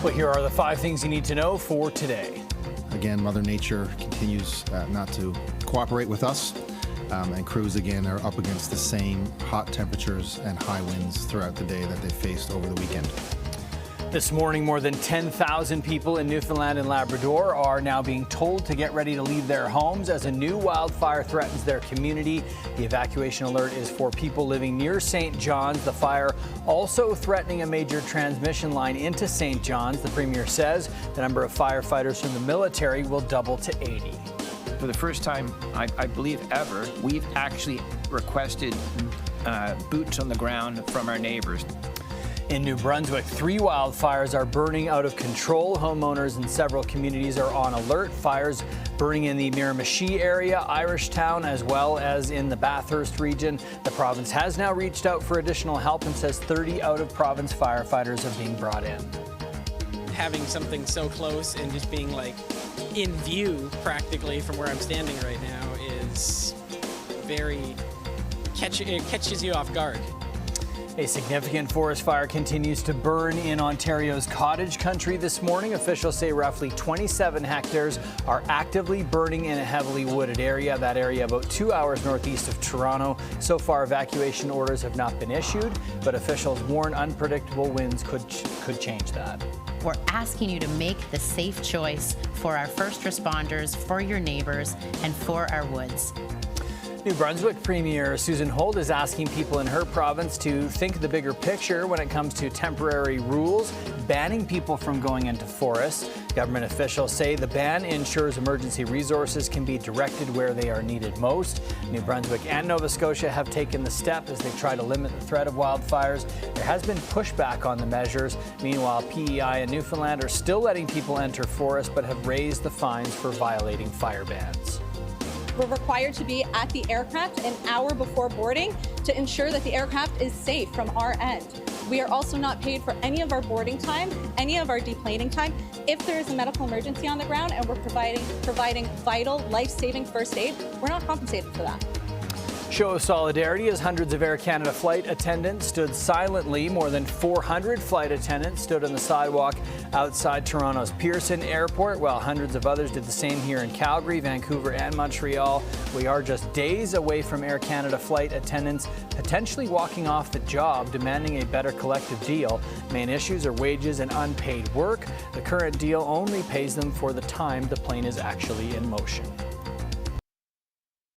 Well, here are the 5 things you need to know for today. Again, Mother Nature continues not to cooperate with us, and crews again are up against the same hot temperatures and high winds throughout the day that they faced over the weekend. This morning, more than 10,000 people in Newfoundland and Labrador are now being told to get ready to leave their homes as a new wildfire threatens their community. The evacuation alert is for people living near St. John's. The fire also threatening a major transmission line into St. John's. The Premier says the number of firefighters from the military will double to 80. For the first time, I believe ever, we've actually requested boots on the ground from our neighbors. In New Brunswick, 3 wildfires are burning out of control. Homeowners in several communities are on alert. Fires burning in the Miramichi area, Irishtown, as well as in the Bathurst region. The province has now reached out for additional help and says 30 out-of-province firefighters are being brought in. Having something so close and just being like in view practically from where I'm standing right now is very it catches you off guard. A significant forest fire continues to burn in Ontario's cottage country this morning. Officials say roughly 27 hectares are actively burning in a heavily wooded area. That area about 2 hours northeast of Toronto. So far, evacuation orders have not been issued, but officials warn unpredictable winds could change that. We're asking you to make the safe choice for our first responders, for your neighbors, and for our woods. New Brunswick Premier Susan Holt is asking people in her province to think the bigger picture when it comes to temporary rules banning people from going into forests. Government officials say the ban ensures emergency resources can be directed where they are needed most. New Brunswick and Nova Scotia have taken the step as they try to limit the threat of wildfires. There has been pushback on the measures. Meanwhile, PEI and Newfoundland are still letting people enter forests but have raised the fines for violating fire bans. We're required to be at the aircraft an hour before boarding to ensure that the aircraft is safe from our end. We are also not paid for any of our boarding time, any of our deplaning time. If there is a medical emergency on the ground and we're providing vital, life-saving first aid, we're not compensated for that. Show of solidarity as hundreds of Air Canada flight attendants stood silently. More than 400 flight attendants stood on the sidewalk outside Toronto's Pearson Airport, while hundreds of others did the same here in Calgary, Vancouver, and Montreal. We are just days away from Air Canada flight attendants potentially walking off the job, demanding a better collective deal. Main issues are wages and unpaid work. The current deal only pays them for the time the plane is actually in motion.